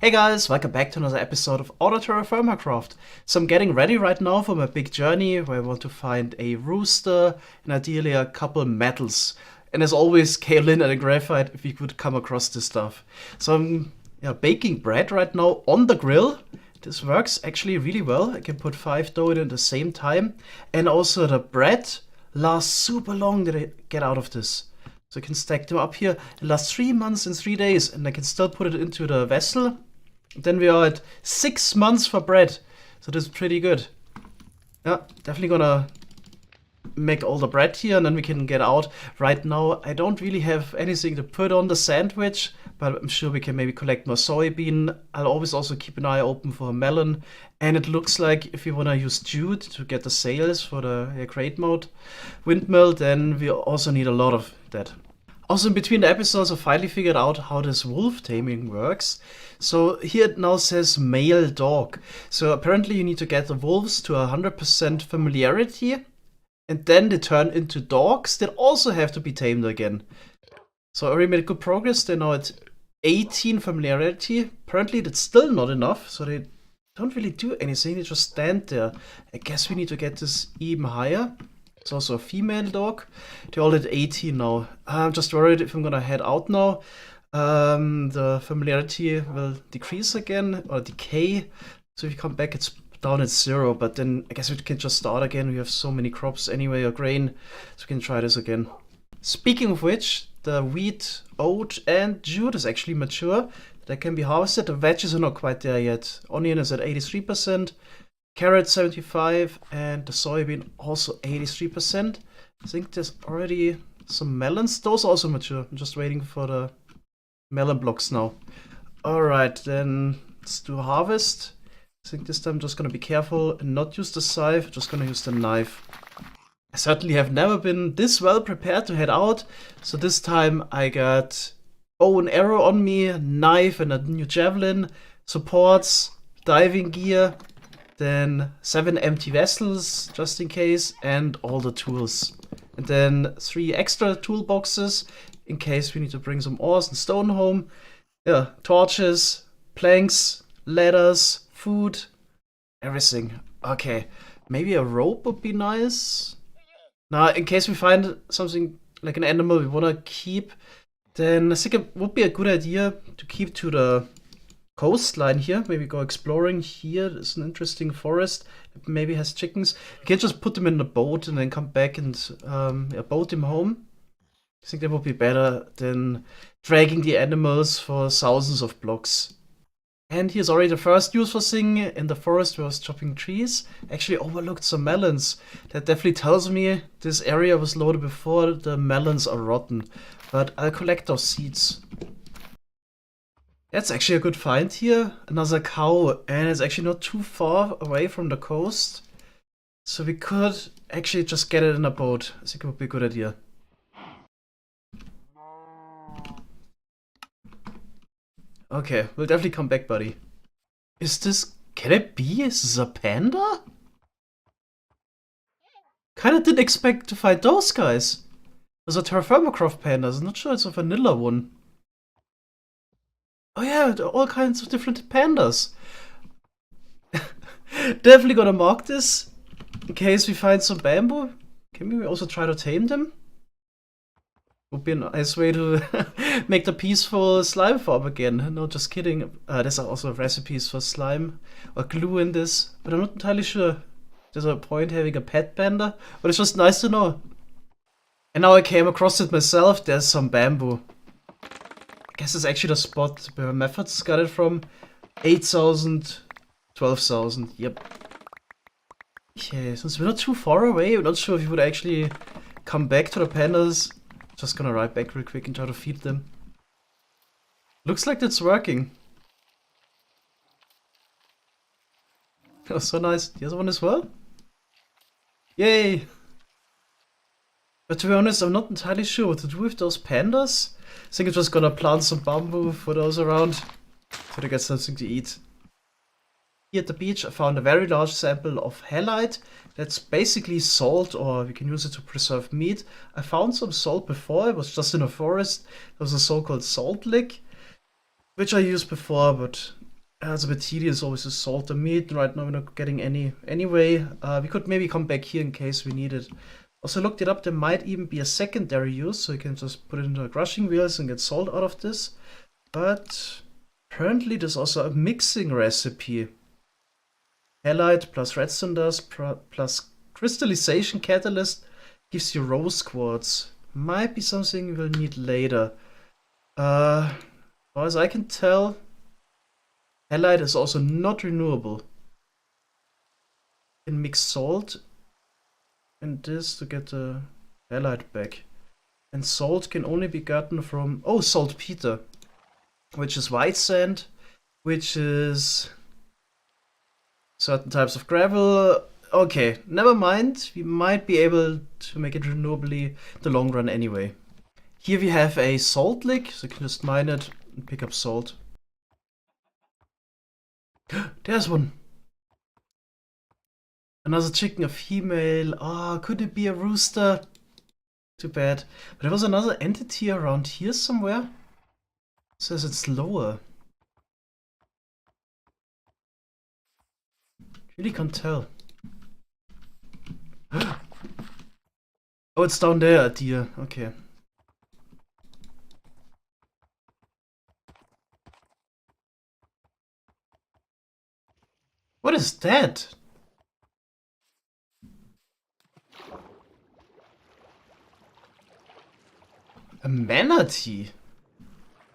Hey guys, welcome back to another episode of Auto-TerraFirmaCraft. So I'm getting ready right now for my big journey where I want to find a rooster and ideally a couple metals. And as always, kaolinite and graphite if you could come across this stuff. So I'm baking bread right now on the grill. This works actually really well. I can put 5 dough in at the same time. And also the bread lasts super long that I get out of this. So I can stack them up here. It lasts 3 months and 3 days and I can still put it into the vessel. Then we are at 6 months for bread. So this is pretty good. Yeah, definitely gonna make all the bread here and then we can get out. Right now, I don't really have anything to put on the sandwich, but I'm sure we can maybe collect more soybean. I'll always also keep an eye open for a melon. And it looks like if you wanna use jute to get the sails for the crate mode windmill, then we also need a lot of that. Also, in between the episodes, I finally figured out how this wolf taming works. So here it now says male dog. So apparently you need to get the wolves to 100% familiarity, and then they turn into dogs that also have to be tamed again. So I already made good progress. They're now at 18 familiarity. Apparently that's still not enough, so they don't really do anything. They just stand there. I guess we need to get this even higher. It's also a female dog. They're all at 18 now. I'm just worried if I'm gonna head out now. The familiarity will decrease again, or decay. So if you come back, it's down at 0. But then I guess we can just start again. We have so many crops anyway, or grain. So we can try this again. Speaking of which, the wheat, oat, and jute is actually mature. That can be harvested. The veggies are not quite there yet. Onion is at 83%. Carrot 75 and the soybean also 83%. I think there's already some melons. Those are also mature. I'm just waiting for the melon blocks now. Alright, then let's do harvest. I think this time I'm just gonna be careful and not use the scythe, just gonna use the knife. I certainly have never been this well prepared to head out. So this time I got bow and arrow on me, knife and a new javelin, supports, diving gear. Then 7 empty vessels, just in case, and all the tools. And then 3 extra toolboxes, in case we need to bring some ores and stone home. Yeah, torches, planks, ladders, food, everything. Okay, maybe a rope would be nice. Now, in case we find something like an animal we want to keep, then I think it would be a good idea to keep to the coastline here. Maybe go exploring here. There's an interesting forest. It maybe has chickens. You can just put them in the boat and then come back and boat them home. I think that would be better than dragging the animals for thousands of blocks. And here's already the first useful thing in the forest where I was chopping trees. Actually overlooked some melons. That definitely tells me this area was loaded before the melons are rotten. But I'll collect those seeds. That's actually a good find here. Another cow, and it's actually not too far away from the coast. So we could actually just get it in a boat. I think it would be a good idea. Okay, we'll definitely come back, buddy. Is this... can it be? Is this a panda? Kinda didn't expect to find those guys. There's a Auto-TerraFirmaCraft pandas. I'm not sure it's a vanilla one. Oh yeah, there are all kinds of different pandas. Definitely gonna mark this in case we find some bamboo. Can we also try to tame them? Would be a nice way to make the peaceful slime farm again. No, just kidding. There's also recipes for slime or glue in this, but I'm not entirely sure. There's a point having a pet panda, but it's just nice to know. And now I came across it myself. There's some bamboo. I guess it's actually the spot where Methods got it from. 8,000, 12,000, yep. Okay, since we're not too far away, I'm not sure if you would actually come back to the pandas. Just gonna ride back real quick and try to feed them. Looks like that's working. That was so nice. The other one as well? Yay! But to be honest, I'm not entirely sure what to do with those pandas. I think I'm just gonna plant some bamboo for those around, so they get something to eat. Here at the beach I found a very large sample of halite. That's basically salt, or we can use it to preserve meat. I found some salt before, it was just in a forest. There was a so-called salt lick, which I used before, but It's a bit tedious always to salt the meat. Right now we're not getting any anyway. We could maybe come back here in case we need it. Also looked it up, there might even be a secondary use, so you can just put it into crushing wheels and get salt out of this. But apparently there's also a mixing recipe. Halite plus redstone dust plus crystallization catalyst gives you rose quartz. Might be something we'll need later. As far as I can tell, halite is also not renewable. You can mix salt and this to get the halite back. And salt can only be gotten from, oh, saltpeter, which is white sand, which is certain types of gravel. Okay, never mind. We might be able to make it renewably in the long run anyway. Here we have a salt lick, so you can just mine it and pick up salt. There's one. Another chicken, a female. Ah, could it be a rooster? Too bad. But there was another entity around here somewhere. It says it's lower. Really can't tell. Oh, it's down there, a deer. Okay. What is that? A manatee.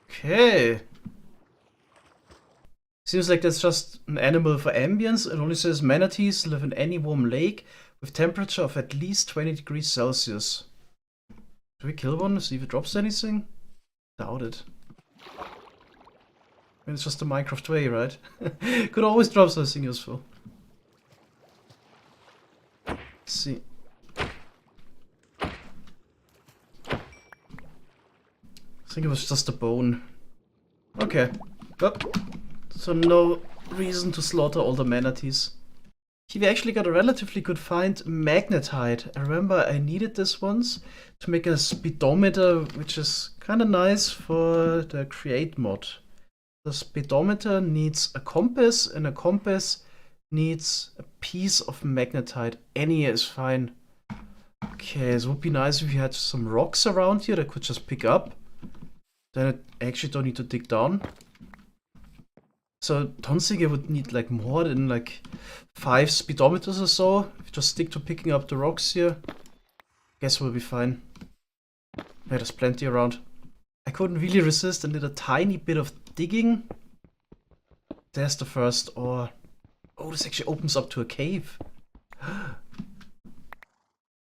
Okay. Seems like that's just an animal for ambience. It only says manatees live in any warm lake with temperature of at least 20 degrees Celsius. Do we kill one to see if it drops anything? Doubt it. I mean, it's just a Minecraft way, right? Could always drop something useful. Let's see. I think it was just a bone. Okay. Well, so no reason to slaughter all the manatees. Here we actually got a relatively good find, magnetite. I remember I needed this once to make a speedometer, which is kind of nice for the create mod. The speedometer needs a compass, and a compass needs a piece of magnetite. Any is fine. Okay, so it would be nice if you had some rocks around here that I could just pick up. Then I actually don't need to dig down. So don't think I would need like more than like 5 speedometers or so. If you just stick to picking up the rocks here, guess we'll be fine. Yeah, there's plenty around. I couldn't really resist and did a tiny bit of digging. There's the first ore. Oh, this actually opens up to a cave.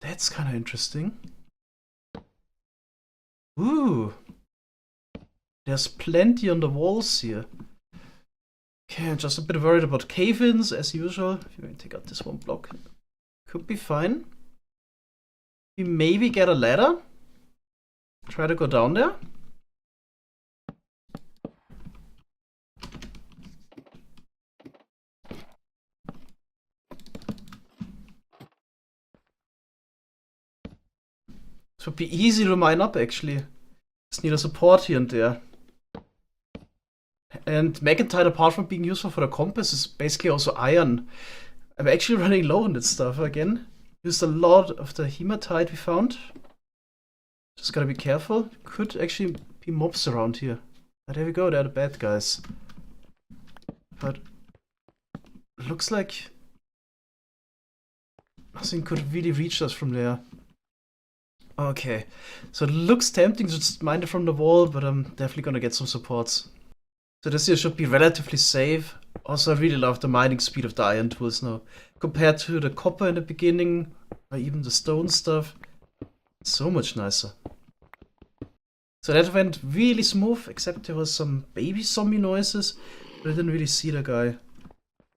That's kind of interesting. Ooh. There's plenty on the walls here. Okay, I'm just a bit worried about cave-ins, as usual. If you take out this one block, could be fine. We maybe get a ladder. Try to go down there. This would be easy to mine up, actually. Just need a support here and there. And magnetite, apart from being useful for the compass, is basically also iron. I'm actually running low on that stuff again. Used a lot of the hematite we found. Just gotta be careful. Could actually be mobs around here. But there we go, they're the bad guys. But looks like nothing could really reach us from there. Okay, so it looks tempting to just mine it from the wall, but I'm definitely gonna get some supports. So this here should be relatively safe. Also, I really love the mining speed of the iron tools now. Compared to the copper in the beginning, or even the stone stuff. So much nicer. So that went really smooth, except there was some baby zombie noises, but I didn't really see the guy.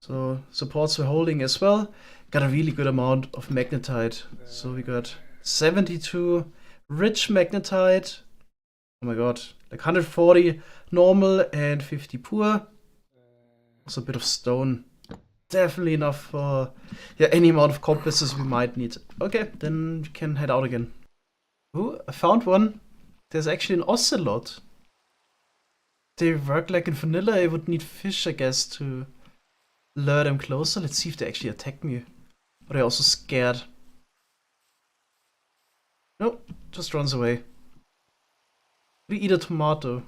So supports were holding as well. Got a really good amount of magnetite. So we got 72 rich magnetite. Oh my god, like 140 normal and 50 poor. Also a bit of stone. Definitely enough for any amount of compasses we might need. Okay, then we can head out again. Ooh, I found one. There's actually an ocelot. they work like in vanilla. I would need fish, I guess, to lure them closer. Let's see if they actually attack me. Or they're also scared. Nope, just runs away. We eat a tomato.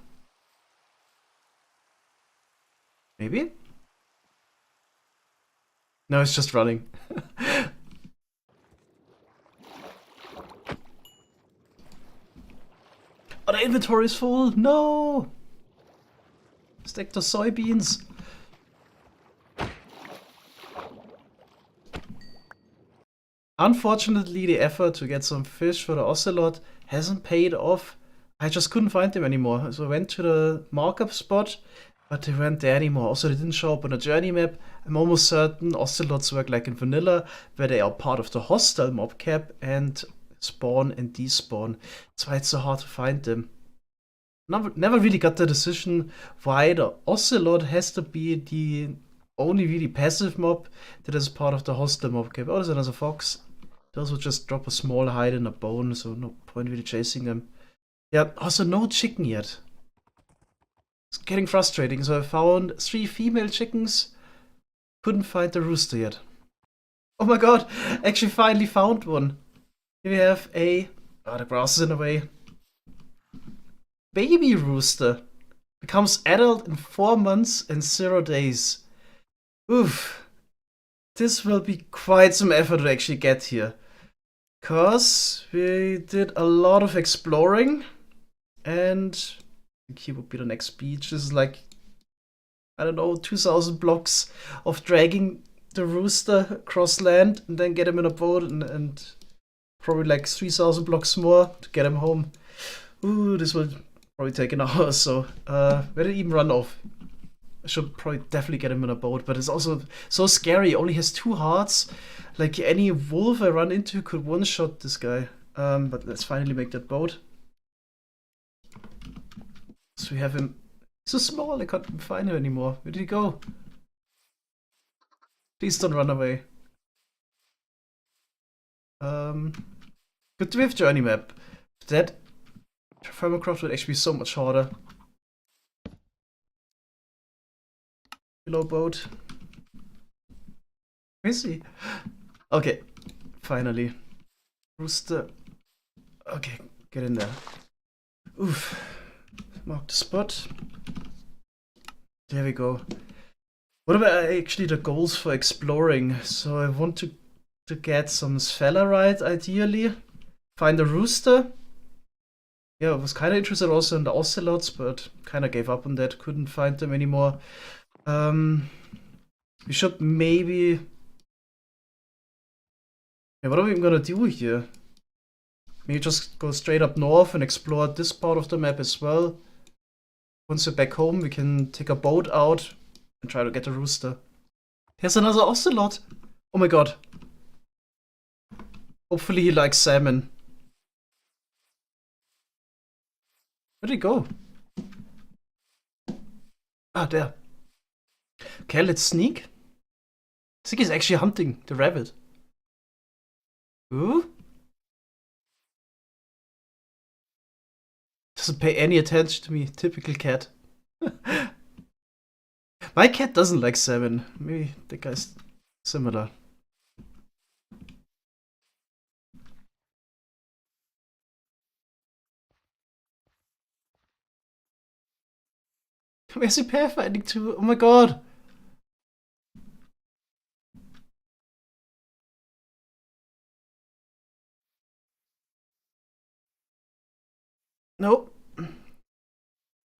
Maybe? No, it's just running. Oh, the inventory is full! No! Stack the soybeans. Unfortunately, the effort to get some fish for the ocelot hasn't paid off. I just couldn't find them anymore. So I went to the markup spot, but they weren't there anymore. Also, they didn't show up on a journey map. I'm almost certain ocelots work like in vanilla, where they are part of the hostile mob cap and spawn and despawn. That's why it's so hard to find them. Never really got the decision why the ocelot has to be the only really passive mob that is part of the hostile mob cap. Oh, there's another fox. Those will just drop a small hide and a bone, so no point really chasing them. Yeah, also no chicken yet. It's getting frustrating. So I found 3 female chickens. Couldn't find the rooster yet. Oh my god, actually finally found one. Here we have a... Oh, the grass is in the way. Baby rooster. Becomes adult in 4 months and 0 days. Oof. This will be quite some effort to actually get here. Cause we did a lot of exploring. And I think here would be the next beach. This is like, I don't know, 2,000 blocks of dragging the rooster across land and then get him in a boat and probably like 3,000 blocks more to get him home. Ooh, this will probably take an hour or so. Where did it even run off? I should probably definitely get him in a boat, but it's also so scary. He only has 2 hearts. Like any wolf I run into could one-shot this guy. But let's finally make that boat. So we have him. He's so small, I can't find him anymore. Where did he go? Please don't run away. Good to have journey map. That Auto-TerraFirmaCraft would actually be so much harder. Below boat. Where is he? Okay, finally. Rooster. Okay, get in there. Oof. Mark the spot. There we go. What about actually the goals for exploring? So I want to get some sphalerite ideally. Find a rooster. Yeah, I was kind of interested also in the ocelots, but kind of gave up on that. Couldn't find them anymore. We should maybe... Yeah, what are we even gonna do here? Maybe just go straight up north and explore this part of the map as well. Once we're back home, we can take a boat out and try to get a rooster. Here's another ocelot! Oh my god. Hopefully he likes salmon. Where'd he go? Ah, there. Okay, let's sneak. I think he's actually hunting the rabbit. Ooh. Doesn't pay any attention to me. Typical cat. My cat doesn't like salmon. Maybe the guy's similar. Where's he pathfinding to? Oh my god! Nope.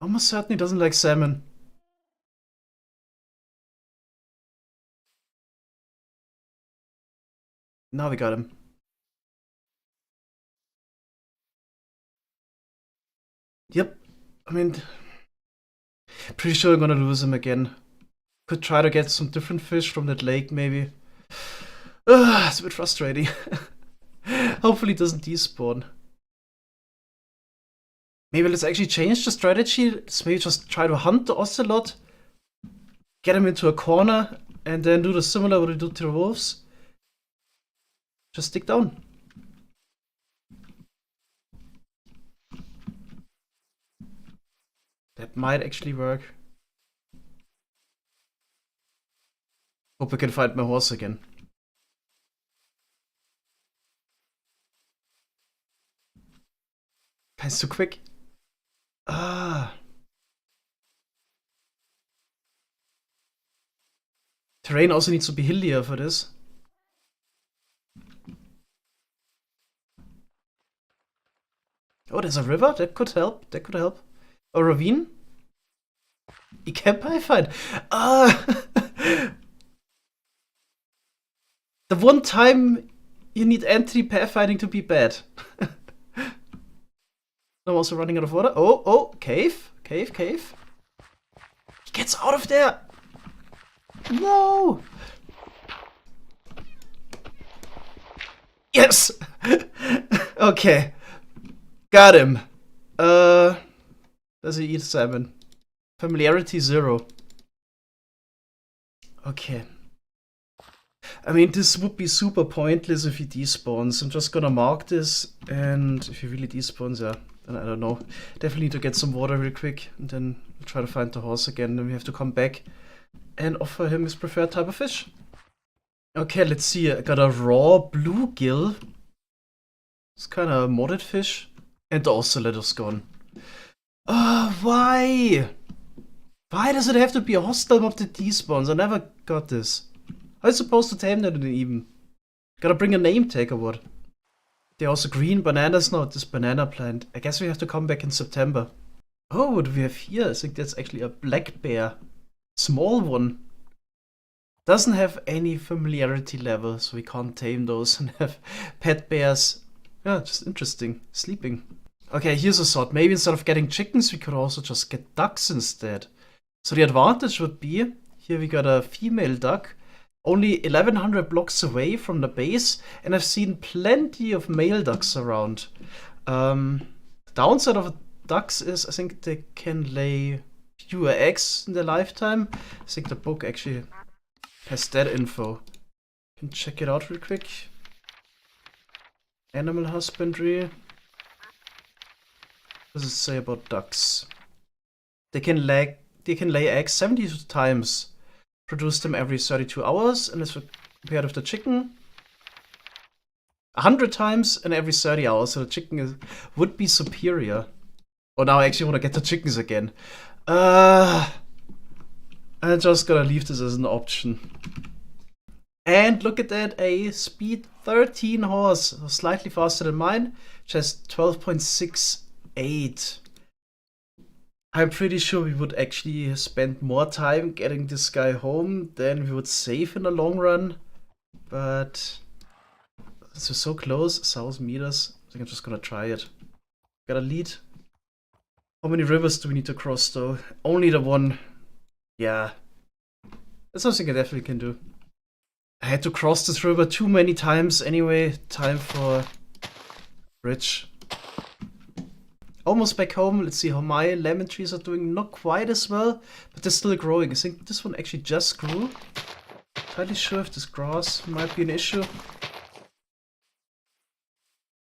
Almost certainly doesn't like salmon. Now we got him. Yep. I mean, pretty sure I'm gonna lose him again. Could try to get some different fish from that lake, maybe. It's a bit frustrating. Hopefully it doesn't despawn. Maybe let's actually change the strategy. Let's maybe just try to hunt the ocelot, get him into a corner, and then do the similar what we do to the wolves. Just stick down. That might actually work. Hope we can find my horse again. It's too quick. Ah. Terrain also needs to be hillier for this. Oh, there's a river? That could help. That could help. A ravine? You can buy fine. The one time you need anti-pathfinding to be bad. I'm also running out of water. Oh, cave. Cave. He gets out of there. No. Yes. Okay. Got him. Does he eat salmon? Familiarity 0. Okay. I mean, this would be super pointless if he despawns. I'm just gonna mark this, and if he really despawns, yeah, then I don't know. Definitely need to get some water real quick, and then we'll try to find the horse again. Then we have to come back and offer him his preferred type of fish. Okay, let's see. I got a raw bluegill. It's kind of a modded fish. And also lettuce gone. Why? Why does it have to be a hostile mob that despawns? I never got this. How is it supposed to tame that even? Gotta bring a name tag or what? There are also green bananas now, this banana plant. I guess we have to come back in September. Oh, what do we have here? I think that's actually a black bear. Small one. Doesn't have any familiarity level, so we can't tame those and have pet bears. Yeah, just interesting. Sleeping. Okay, here's a thought. Maybe instead of getting chickens, we could also just get ducks instead. So the advantage would be, here we got a female duck, only 1100 blocks away from the base, and I've seen plenty of male ducks around. The downside of ducks is I think they can lay fewer eggs in their lifetime. I think the book actually has that info. Can check it out real quick. Animal husbandry. What does it say about ducks? They can lay eggs 72 times. Produce them every 32 hours, and it's compared with the chicken 100 times and every 30 hours. So the chicken would be superior. Oh, now I actually want to get the chickens again. I'm just gonna leave this as an option. And look at that, a speed 13 horse, slightly faster than mine, just 12.68. I'm pretty sure we would actually spend more time getting this guy home than we would save in the long run. But it's so close, 1,000 meters. I think I'm just gonna try it. Got a lead. How many rivers do we need to cross though? Only the one. Yeah. That's something I definitely can do. I had to cross this river too many times anyway. Time for bridge. Almost back home. Let's see how my lemon trees are doing. Not quite as well, but they're still growing. I think this one actually just grew. Entirely sure if this grass might be an issue.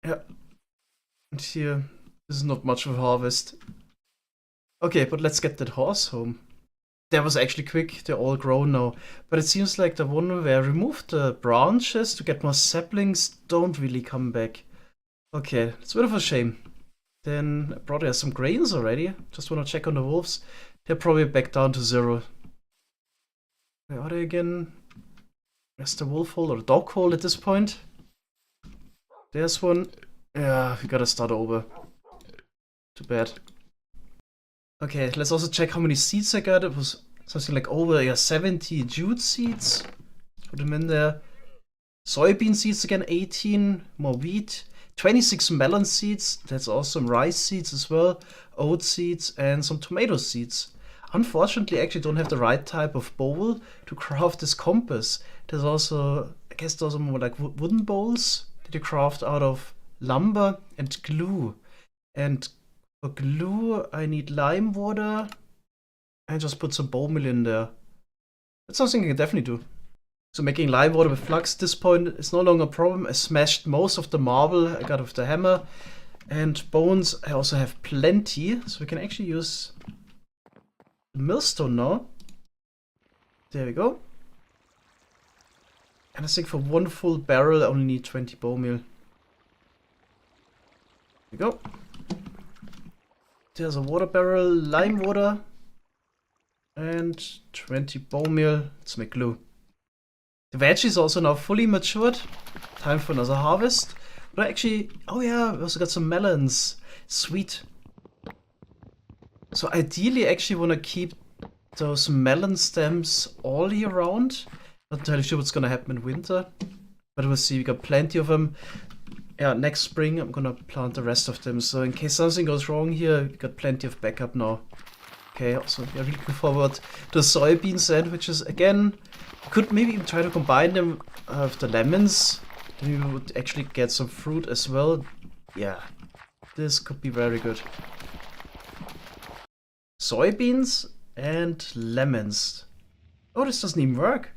Yeah. And here, this is not much of a harvest. Okay, but let's get that horse home. That was actually quick. They're all grown now. But it seems like the one where I removed the branches to get more saplings don't really come back. Okay, it's a bit of a shame. Then I brought some grains already. Just want to check on the wolves. They're probably back down to 0. Where are they again? Where's the wolf hole or the dog hole at this point? There's one. Yeah, we gotta start over. Too bad. Okay, let's also check how many seeds I got. It was something like over 70 jute seeds. Put them in there. Soybean seeds again, 18. More wheat. 26 melon seeds. That's awesome. Rice seeds as well. Oat seeds and some tomato seeds. Unfortunately, I actually don't have the right type of bowl to craft this compass. There's also, I guess those are more like wooden bowls that you craft out of lumber and glue. And for glue, I need lime water and just put some bone meal in there. That's something I can definitely do. So making lime water with flux at this point is no longer a problem. I smashed most of the marble I got with the hammer. And bones, I also have plenty. So we can actually use millstone now. There we go. And I think for one full barrel I only need 20 bone meal. There we go. There's a water barrel, lime water. And 20 bone meal. Let's make glue. The veg is also now fully matured. Time for another harvest. But actually, oh yeah, we also got some melons. Sweet. So ideally, I actually want to keep those melon stems all year round. Not entirely sure what's gonna happen in winter, but we'll see. We got plenty of them. Yeah, next spring I'm gonna plant the rest of them. So in case something goes wrong here, we got plenty of backup now. Okay, also yeah, really looking forward to the soybean sandwiches again. Could maybe even try to combine them with the lemons. Then we would actually get some fruit as well. Yeah, this could be very good. Soybeans and lemons. Oh, this doesn't even work.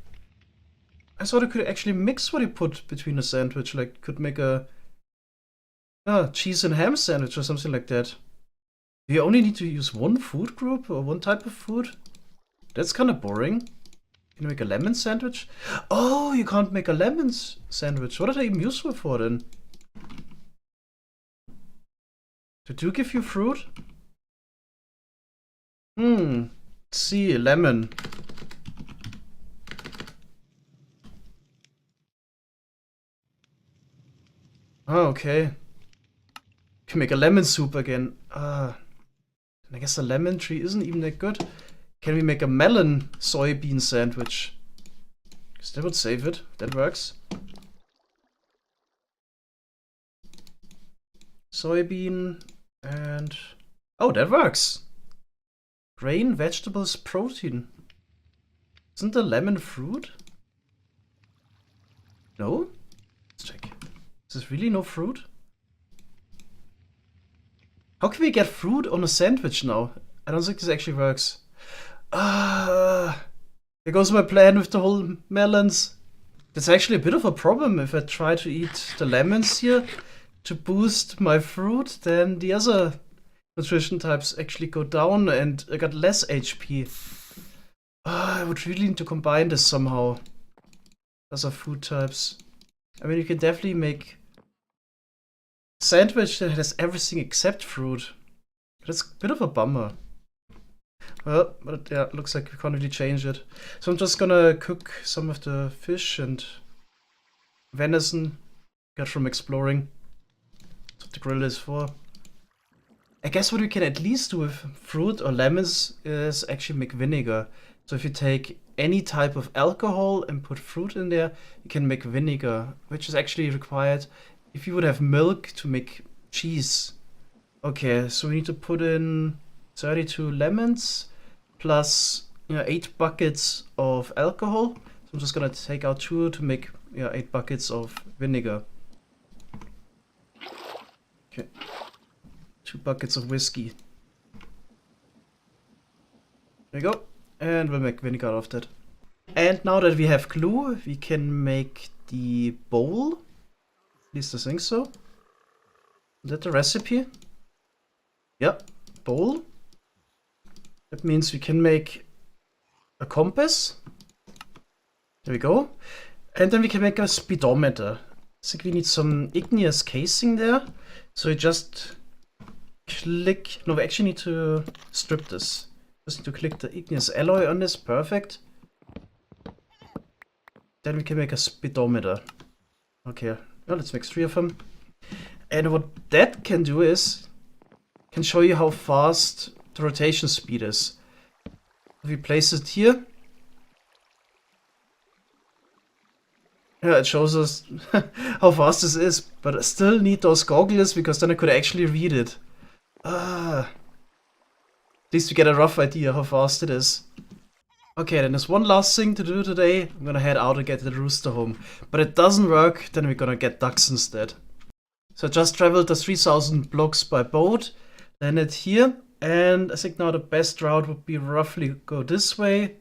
I thought I could actually mix what you put between a sandwich. Like, could make a cheese and ham sandwich or something like that. Do you only need to use one food group or one type of food? That's kind of boring. Can you make a lemon sandwich? Oh, you can't make a lemon sandwich. What are they even useful for then? They do give you fruit? Let's see, lemon. Oh, okay. Can make a lemon soup again. And I guess the lemon tree isn't even that good. Can we make a melon soybean sandwich? Because that would save it. That works. Soybean and... oh, that works! Grain, vegetables, protein. Isn't the lemon fruit? No? Let's check. Is this really no fruit? How can we get fruit on a sandwich now? I don't think this actually works. There goes my plan with the whole melons. That's actually a bit of a problem. If I try to eat the lemons here to boost my fruit, then the other nutrition types actually go down and I got less HP. I would really need to combine this somehow. Other food types. I mean, you can definitely make a sandwich that has everything except fruit. That's a bit of a bummer. Well, but yeah, looks like we can't really change it. So I'm just gonna cook some of the fish and venison got from exploring. That's what the grill is for. I guess what we can at least do with fruit or lemons is actually make vinegar. So if you take any type of alcohol and put fruit in there, you can make vinegar, which is actually required if you would have milk to make cheese. Okay, so we need to put in 32 lemons plus 8 buckets of alcohol. So I'm just gonna take out 2 to make 8 buckets of vinegar. Okay. 2 buckets of whiskey. There you go. And we'll make vinegar out of that. And now that we have glue, we can make the bowl. At least I think so. Is that the recipe? Yep, bowl. That means we can make a compass. There we go. And then we can make a speedometer. I think we need some igneous casing there. So you just click. No, we actually need to strip this. Just need to click the igneous alloy on this. Perfect. Then we can make a speedometer. Okay, well, let's make 3 of them. And what that can do is can show you how fast the rotation speed is. If we place it here, yeah, it shows us how fast this is, but I still need those goggles because then I could actually read it. At least we get a rough idea how fast it is. Okay, then there's one last thing to do today. I'm gonna head out and get the rooster home. But it doesn't work, then we're gonna get ducks instead. So I just traveled the 3000 blocks by boat, landed here, and I think now the best route would be roughly go this way,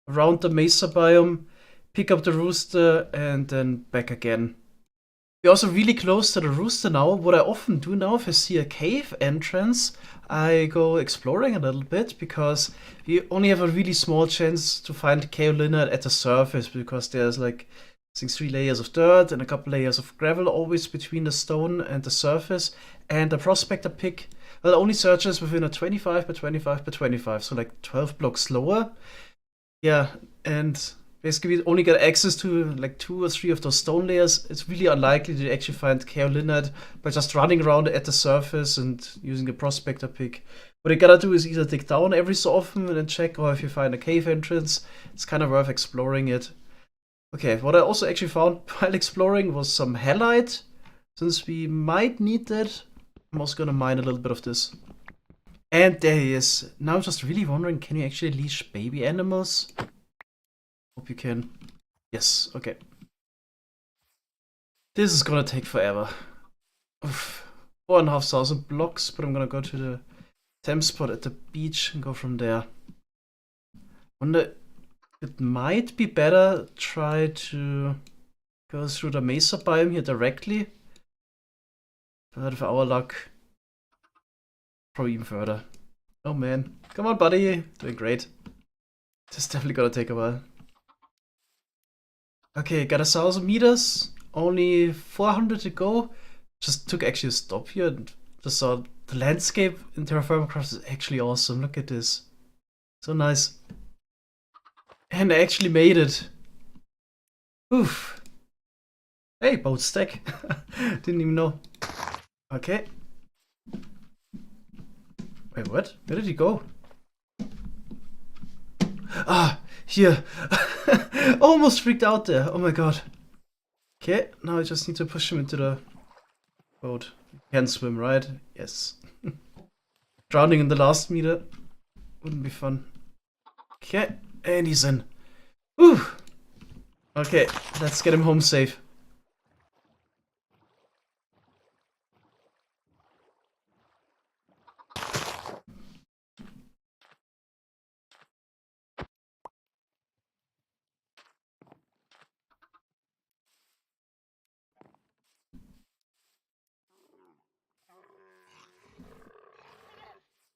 around the mesa biome, pick up the rooster, and then back again. We're also really close to the rooster now. What I often do now, if I see a cave entrance, I go exploring a little bit, because we only have a really small chance to find kaolinite at the surface, because there's like, I think 3 layers of dirt and a couple layers of gravel always between the stone and the surface. And the prospector pick, well, only searches within a 25 by 25 by 25, so like 12 blocks lower. Yeah, and basically we only get access to like 2 or 3 of those stone layers. It's really unlikely to actually find kaolinite by just running around at the surface and using the prospector pick. What you gotta do is either dig down every so often and then check, or if you find a cave entrance, it's kind of worth exploring it. Okay, what I also actually found while exploring was some halite. Since we might need that, I'm also gonna mine a little bit of this. And there he is. Now I'm just really wondering, can you actually leash baby animals? Hope you can. Yes, okay. This is gonna take forever. Oof. 4,500 blocks, but I'm gonna go to the temp spot at the beach and go from there. Wonder, it might be better try to go through the mesa biome here directly. But with our luck, probably even further. Oh man, come on buddy, doing great. This is definitely gonna take a while. Okay, got 1,000 meters, only 400 to go. Just took actually a stop here and just saw the landscape in Auto-TerraFirmaCraft is actually awesome. Look at this, so nice. And I actually made it. Oof. Hey, boat stack. Didn't even know. Okay. Wait, what? Where did he go? Ah, here. Almost freaked out there. Oh my god. Okay, now I just need to push him into the boat. You can swim, right? Yes. Drowning in the last meter wouldn't be fun. Okay, and he's in. Whew. Okay, let's get him home safe.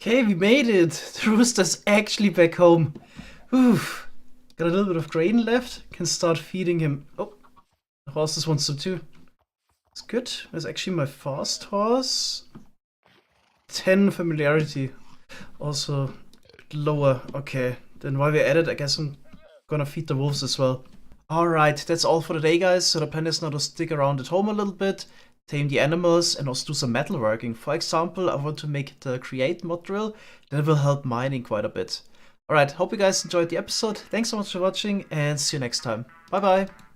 Okay, we made it! The rooster's actually back home. Oof. Got a little bit of grain left. Can start feeding him. Oh, the horses want some too. It's good. That's actually my fast horse. 10 familiarity. Also lower. Okay. Then while we're at it, I guess I'm gonna feed the wolves as well. Alright, that's all for today, guys. So the plan is now to stick around at home a little bit, tame the animals, and also do some metalworking. For example, I want to make the create mod drill. That will help mining quite a bit. Alright, hope you guys enjoyed the episode. Thanks so much for watching, and see you next time. Bye bye!